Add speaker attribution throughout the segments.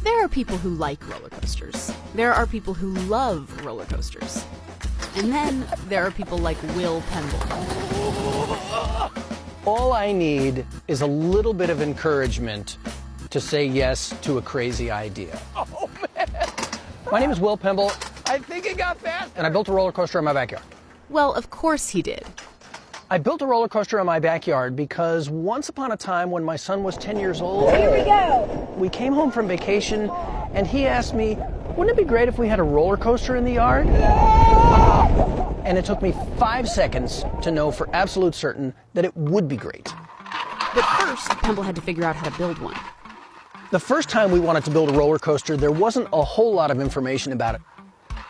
Speaker 1: There are people who like roller coasters. There are people who love roller coasters. And then there are people like Will Pemble.
Speaker 2: All I need is a little bit of encouragement to say yes to a crazy idea. Oh, man. My name is Will Pemble. I think it got fast. And I built a roller coaster in my backyard.
Speaker 1: Well, of course he did.
Speaker 2: I built a roller coaster in my backyard because once upon a time when my son was 10 years old,
Speaker 3: here we go.
Speaker 2: We came home from vacation and he asked me, wouldn't it be great if we had a roller coaster in the yard? And it took me 5 seconds to know for absolute certain that it would be great.
Speaker 1: But first, Pemble had to figure out how to build one.
Speaker 2: The first time we wanted to build a roller coaster, there wasn't a whole lot of information about it.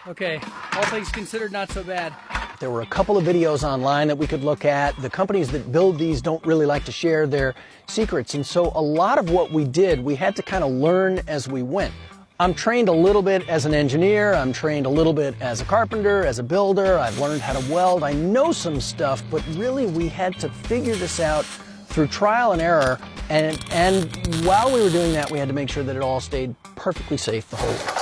Speaker 4: Okay, all things considered, not so bad.
Speaker 2: There were a couple of videos online that we could look at. The companies that build these don't really like to share their secrets, and so a lot of what we did, we had to kind of learn as we went. I'm trained a little bit as an engineer, I'm trained a little bit as a carpenter, as a builder, I've learned how to weld, I know some stuff, but really we had to figure this out through trial and error, and while we were doing that, we had to make sure that it all stayed perfectly safe the whole way.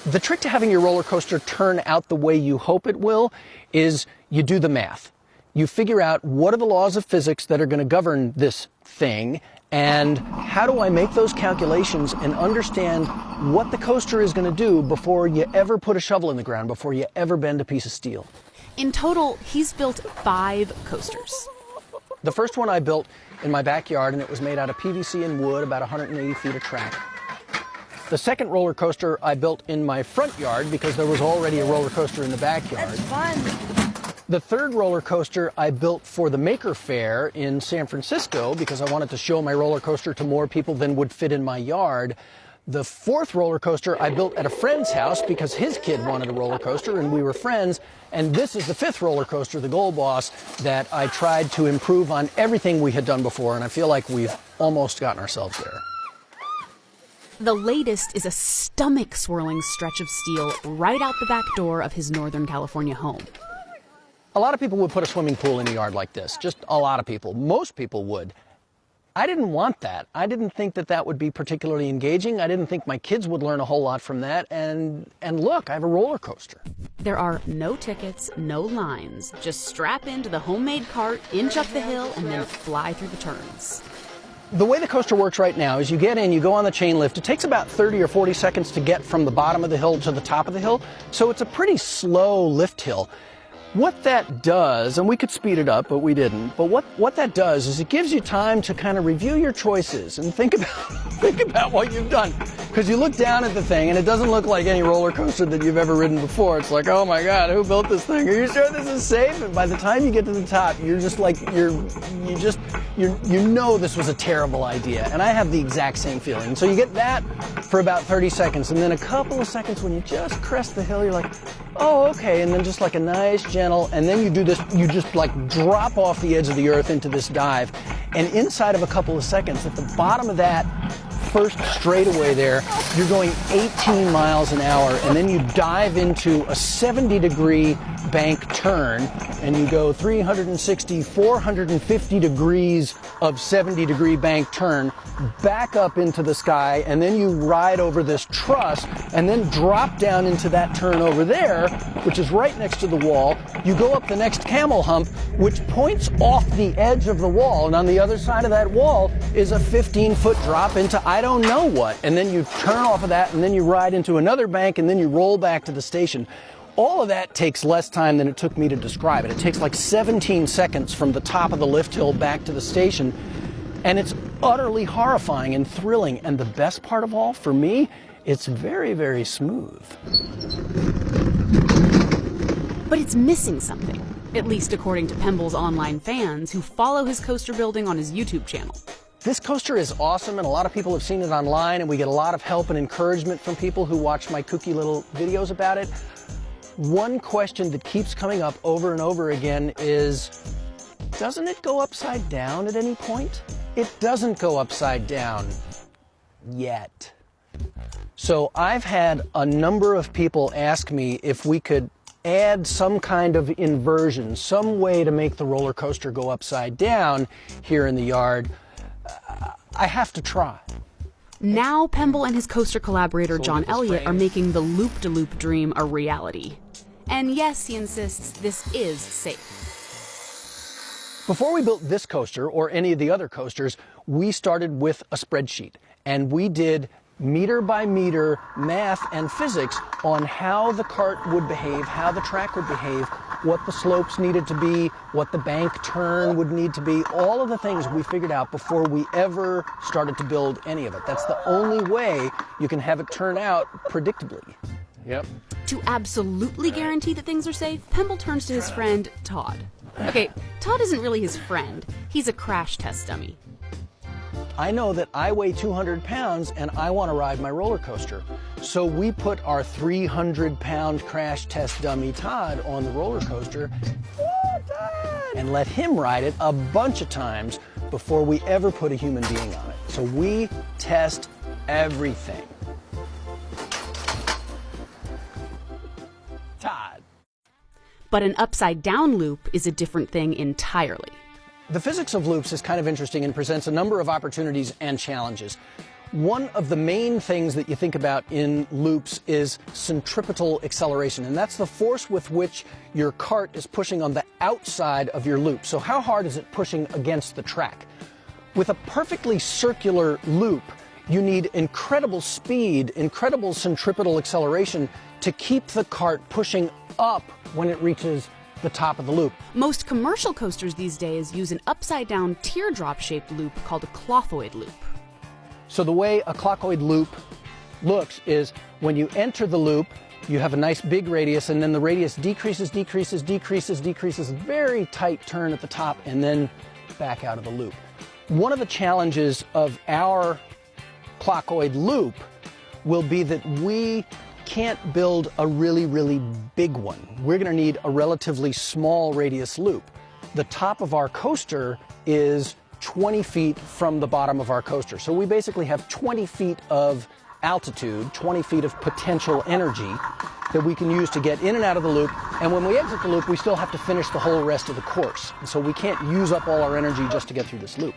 Speaker 2: The trick to having your roller coaster turn out the way you hope it will is you do the math. You figure out what are the laws of physics that are going to govern this thing, and how do I make those calculations and understand what the coaster is going to do before you ever put a shovel in the ground, before you ever bend a piece of steel.
Speaker 1: In total, he's built 5 coasters.
Speaker 2: The first one I built in my backyard, and it was made out of PVC and wood, about 180 feet of track. The second roller coaster I built in my front yard because there was already a roller coaster in the backyard.
Speaker 3: That's fun.
Speaker 2: The third roller coaster I built for the Maker Faire in San Francisco because I wanted to show my roller coaster to more people than would fit in my yard. The fourth roller coaster I built at a friend's house because his kid wanted a roller coaster and we were friends. And this is the fifth roller coaster, the Gold Boss, that I tried to improve on everything we had done before, and I feel like we've almost gotten ourselves there.
Speaker 1: The latest is a stomach-swirling stretch of steel right out the back door of his Northern California home.
Speaker 2: A lot of people would put a swimming pool in a yard like this, just a lot of people. Most people would. I didn't want that. I didn't think that that would be particularly engaging. I didn't think my kids would learn a whole lot from that. And look, I have a roller coaster.
Speaker 1: There are no tickets, no lines. Just strap into the homemade cart, inch up the hill, and then fly through the turns.
Speaker 2: The way the coaster works right now is you get in, you go on the chain lift. It takes about 30 or 40 seconds to get from the bottom of the hill to the top of the hill. So it's a pretty slow lift hill. What that does, and we could speed it up, but we didn't, but what that does is it gives you time to kind of review your choices and think about what you've done. Because you look down at the thing and it doesn't look like any roller coaster that you've ever ridden before. It's like, oh my God, who built this thing? Are you sure this is safe? And by the time you get to the top, you're just like, you know this was a terrible idea. And I have the exact same feeling. So you get that for about 30 seconds, and then a couple of seconds when you just crest the hill, you're like, oh, okay, and then just like a nice, gentle, and then you do this, you just like drop off the edge of the earth into this dive, and inside of a couple of seconds, at the bottom of that first straightaway there, you're going 18 miles an hour, and then you dive into a 70-degree bank turn, and you go 360, 450 degrees of 70-degree bank turn, back up into the sky, and then you ride over this truss, and then drop down into that turn over there, which is right next to the wall. You go up the next camel hump, which points off the edge of the wall, and on the other side of that wall is a 15-foot drop into I don't know what, and then you turn off of that, and then you ride into another bank, and then you roll back to the station. All of that takes less time than it took me to describe it. It takes like 17 seconds from the top of the lift hill back to the station, and it's utterly horrifying and thrilling, and the best part of all, for me, it's very, very smooth.
Speaker 1: But it's missing something, at least according to Pemble's online fans who follow his coaster building on his YouTube channel.
Speaker 2: This coaster is awesome, and a lot of people have seen it online, and we get a lot of help and encouragement from people who watch my kooky little videos about it. One question that keeps coming up over and over again is, doesn't it go upside down at any point? It doesn't go upside down yet. So I've had a number of people ask me if we could add some kind of inversion, some way to make the roller coaster go upside down here in the yard. I have to try.
Speaker 1: Now Pemble and his coaster collaborator John Elliott are making the loop-de-loop dream a reality. And yes, he insists, this is safe.
Speaker 2: Before we built this coaster, or any of the other coasters, we started with a spreadsheet. And we did meter by meter math and physics on how the cart would behave, how the track would behave, what the slopes needed to be, what the bank turn would need to be, all of the things we figured out before we ever started to build any of it. That's the only way you can have it turn out predictably. Yep.
Speaker 1: To absolutely guarantee that things are safe, Pemble turns to his friend, Todd. Okay, Todd isn't really his friend. He's a crash test dummy.
Speaker 2: I know that I weigh 200 pounds and I want to ride my roller coaster. So we put our 300-pound crash test dummy Todd on the roller coaster and let him ride it a bunch of times before we ever put a human being on it. So we test everything. Todd.
Speaker 1: But an upside-down loop is a different thing entirely.
Speaker 2: The physics of loops is kind of interesting and presents a number of opportunities and challenges. One of the main things that you think about in loops is centripetal acceleration, and that's the force with which your cart is pushing on the outside of your loop. So how hard is it pushing against the track? With a perfectly circular loop, you need incredible speed, incredible centripetal acceleration to keep the cart pushing up when it reaches the top of the loop.
Speaker 1: Most commercial coasters these days use an upside-down teardrop-shaped loop called a clothoid loop.
Speaker 2: So the way a clothoid loop looks is when you enter the loop, you have a nice big radius, and then the radius decreases, very tight turn at the top, and then back out of the loop. One of the challenges of our clothoid loop will be that we can't build a really big one. We're going to need a relatively small radius loop. The top of our coaster is 20 feet from the bottom of our coaster. So we basically have 20 feet of altitude, 20 feet of potential energy that we can use to get in and out of the loop. And when we exit the loop, we still have to finish the whole rest of the course. And so we can't use up all our energy just to get through this loop.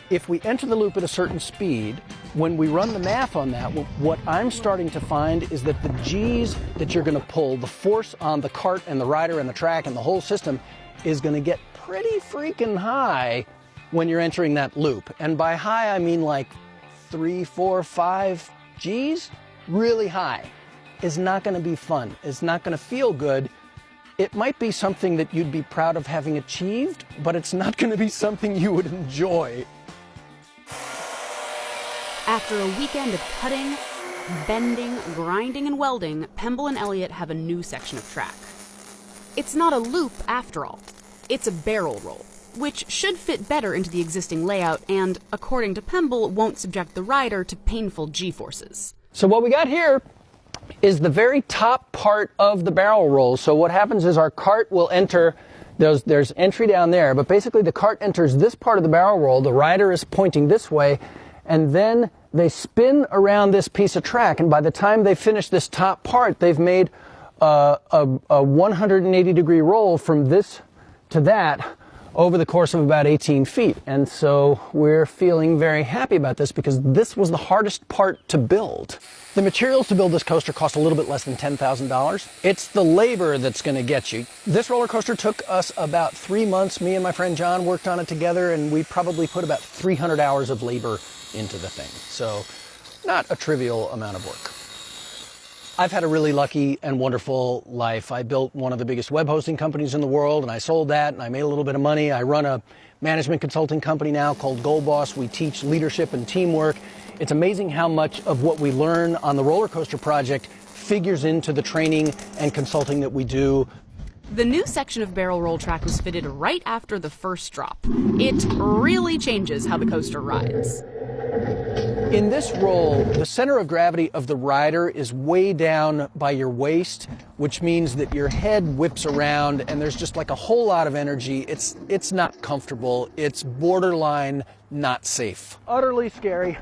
Speaker 2: If we enter the loop at a certain speed, when we run the math on that, what I'm starting to find is that the G's that you're going to pull, the force on the cart and the rider and the track and the whole system is going to get pretty freaking high when you're entering that loop. And by high, I mean like 3, 4, 5 G's. Really high. Is not going to be fun. It's not going to feel good. It might be something that you'd be proud of having achieved, but it's not going to be something you would enjoy.
Speaker 1: After a weekend of cutting, bending, grinding, and welding, Pemble and Elliott have a new section of track. It's not a loop after all. It's a barrel roll, which should fit better into the existing layout and, according to Pemble, won't subject the rider to painful G-forces.
Speaker 2: So what we got here is the very top part of the barrel roll. So what happens is our cart will enter, there's entry down there, but basically the cart enters this part of the barrel roll, the rider is pointing this way, and then they spin around this piece of track, and by the time they finish this top part, they've made a 180-degree roll from this to that over the course of about 18 feet. And so we're feeling very happy about this because this was the hardest part to build. The materials to build this coaster cost a little bit less than $10,000. It's the labor that's going to get you. This roller coaster took us about 3 months. Me and my friend John worked on it together, and we probably put about 300 hours of labor into the thing. So not a trivial amount of work. I've had a really lucky and wonderful life. I built one of the biggest web hosting companies in the world, and I sold that, and I made a little bit of money. I run a management consulting company now called Gold Boss. We teach leadership and teamwork. It's amazing how much of what we learn on the roller coaster project figures into the training and consulting that we do.
Speaker 1: The new section of barrel roll track was fitted right after the first drop. It really changes how the coaster rides.
Speaker 2: In this roll, the center of gravity of the rider is way down by your waist, which means that your head whips around and there's just like a whole lot of energy. It's not comfortable. It's borderline not safe. Utterly scary.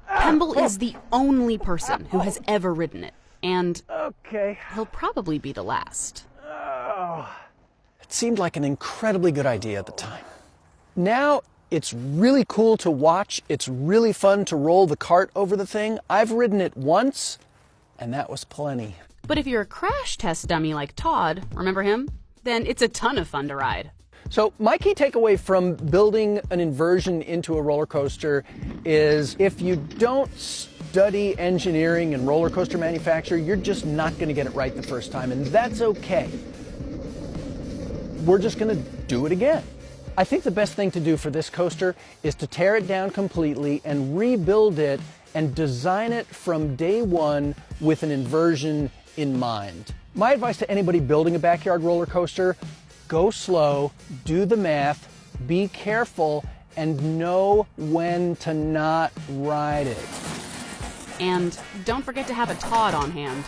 Speaker 1: Pemble is the only person who has ever ridden it, and he'll probably be the last.
Speaker 2: It seemed like an incredibly good idea at the time. Now It's really cool to watch. It's really fun to roll the cart over the thing. I've ridden it once, and that was plenty.
Speaker 1: But if you're a crash test dummy like Todd, remember him? Then it's a ton of fun to ride.
Speaker 2: So my key takeaway from building an inversion into a roller coaster is if you don't study engineering and roller coaster manufacture, you're just not going to get it right the first time, and that's okay. We're just going to do it again. I think the best thing to do for this coaster is to tear it down completely and rebuild it and design it from day one with an inversion in mind. My advice to anybody building a backyard roller coaster: go slow, do the math, be careful, and know when to not ride it.
Speaker 1: And don't forget to have a Todd on hand.